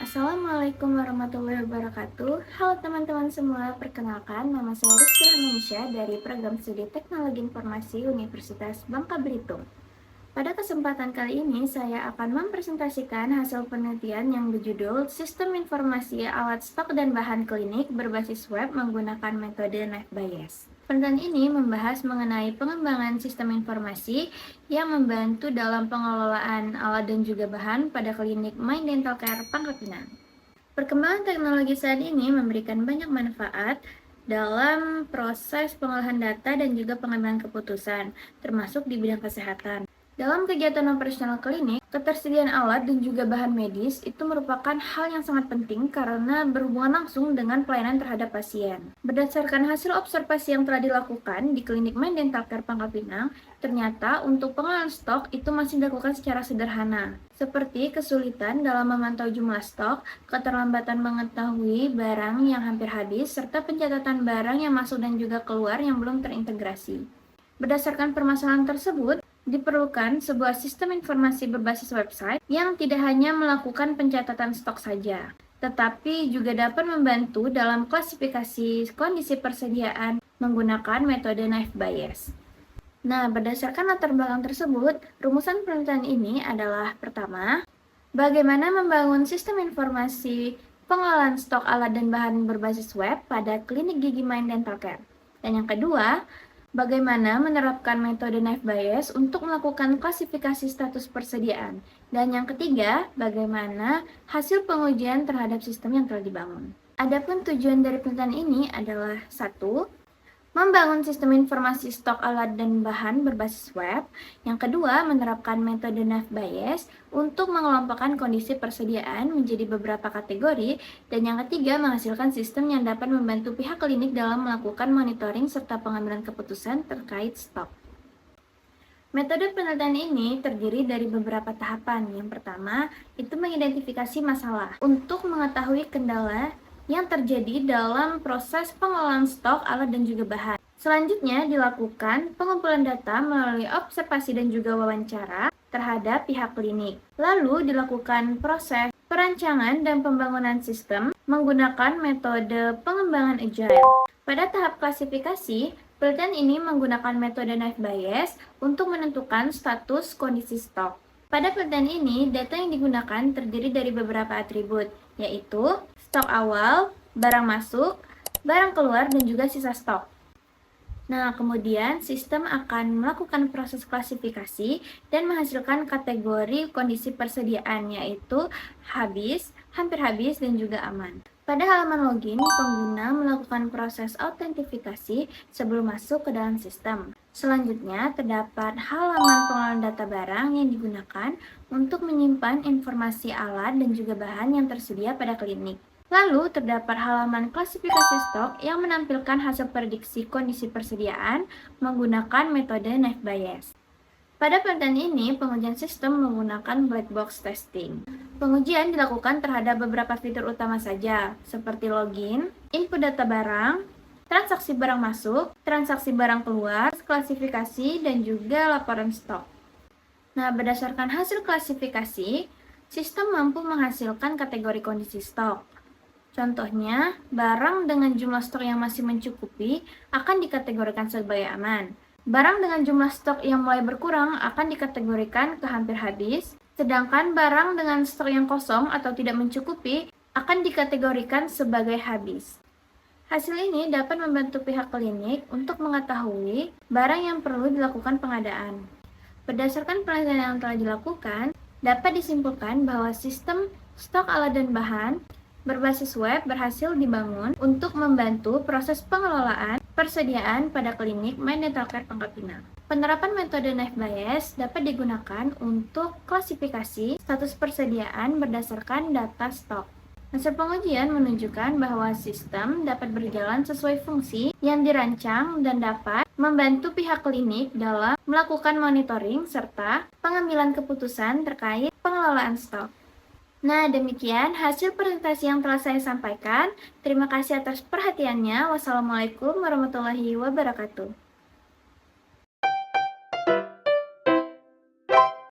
Assalamualaikum warahmatullahi wabarakatuh. Halo teman-teman semua, perkenalkan nama saya Rizky Rahmanisha dari Program Studi Teknologi Informasi Universitas Bangka Belitung. Pada kesempatan kali ini, saya akan mempresentasikan hasil penelitian yang berjudul Sistem Informasi Alat Stok dan Bahan Klinik Berbasis Web Menggunakan Metode Knife Bayes. Penelitian ini membahas mengenai pengembangan sistem informasi yang membantu dalam pengelolaan alat dan juga bahan pada klinik My Dental Care Pangkal Pinang. Perkembangan teknologi saat ini memberikan banyak manfaat dalam proses pengolahan data dan juga pengambilan keputusan, termasuk di bidang kesehatan. Dalam kegiatan operasional klinik, ketersediaan alat dan juga bahan medis itu merupakan hal yang sangat penting karena berhubungan langsung dengan pelayanan terhadap pasien. Berdasarkan hasil observasi yang telah dilakukan di klinik My Dental Care Pangkal Pinang, ternyata untuk pengelolaan stok itu masih dilakukan secara sederhana, seperti kesulitan dalam memantau jumlah stok, keterlambatan mengetahui barang yang hampir habis, serta pencatatan barang yang masuk dan juga keluar yang belum terintegrasi. Berdasarkan permasalahan tersebut, diperlukan sebuah sistem informasi berbasis website yang tidak hanya melakukan pencatatan stok saja, tetapi juga dapat membantu dalam klasifikasi kondisi persediaan menggunakan metode Knife Bayes. Nah, berdasarkan latar belakang tersebut, rumusan penelitian ini adalah pertama, bagaimana membangun sistem informasi pengelolaan stok alat dan bahan berbasis web pada klinik gigi My Dental Care. Dan yang kedua, bagaimana menerapkan metode Knife Bayes untuk melakukan klasifikasi status persediaan. Dan yang ketiga, bagaimana hasil pengujian terhadap sistem yang telah dibangun. Adapun tujuan dari penelitian ini adalah 1. Membangun sistem informasi stok alat dan bahan berbasis web. Yang kedua, menerapkan metode Knife Bayes untuk mengelompokkan kondisi persediaan menjadi beberapa kategori. Dan yang ketiga, menghasilkan sistem yang dapat membantu pihak klinik dalam melakukan monitoring serta pengambilan keputusan terkait stok. Metode penelitian ini terdiri dari beberapa tahapan. Yang pertama, itu mengidentifikasi masalah untuk mengetahui kendala yang terjadi dalam proses pengelolaan stok, alat, dan juga bahan. Selanjutnya dilakukan pengumpulan data melalui observasi dan juga wawancara terhadap pihak klinik. Lalu dilakukan proses perancangan dan pembangunan sistem menggunakan metode pengembangan agile. Pada tahap klasifikasi, penelitian ini menggunakan metode Knife Bayes untuk menentukan status kondisi stok. Pada penelitian ini, data yang digunakan terdiri dari beberapa atribut, yaitu stok awal, barang masuk, barang keluar, dan juga sisa stok. Nah, kemudian sistem akan melakukan proses klasifikasi dan menghasilkan kategori kondisi persediaan, yaitu habis, hampir habis, dan juga aman. Pada halaman login, pengguna melakukan proses autentifikasi sebelum masuk ke dalam sistem. Selanjutnya, terdapat halaman pengelolaan data barang yang digunakan untuk menyimpan informasi alat dan juga bahan yang tersedia pada klinik. Lalu, terdapat halaman klasifikasi stok yang menampilkan hasil prediksi kondisi persediaan menggunakan metode Knife Bayes. Pada penelitian ini, pengujian sistem menggunakan black box testing. Pengujian dilakukan terhadap beberapa fitur utama saja, seperti login, input data barang, transaksi barang masuk, transaksi barang keluar, klasifikasi, dan juga laporan stok. Nah, berdasarkan hasil klasifikasi, sistem mampu menghasilkan kategori kondisi stok. Contohnya, barang dengan jumlah stok yang masih mencukupi akan dikategorikan sebagai aman. Barang dengan jumlah stok yang mulai berkurang akan dikategorikan ke hampir habis, sedangkan barang dengan stok yang kosong atau tidak mencukupi akan dikategorikan sebagai habis. Hasil ini dapat membantu pihak klinik untuk mengetahui barang yang perlu dilakukan pengadaan. Berdasarkan penelitian yang telah dilakukan, dapat disimpulkan bahwa sistem stok alat dan bahan berbasis web berhasil dibangun untuk membantu proses pengelolaan persediaan pada klinik My Dental Care Pangkal Pinang. Penerapan metode Knife Bayes dapat digunakan untuk klasifikasi status persediaan berdasarkan data stok. Hasil pengujian menunjukkan bahwa sistem dapat berjalan sesuai fungsi yang dirancang dan dapat membantu pihak klinik dalam melakukan monitoring serta pengambilan keputusan terkait pengelolaan stok. Nah, demikian hasil presentasi yang telah saya sampaikan. Terima kasih atas perhatiannya. Wassalamualaikum warahmatullahi wabarakatuh.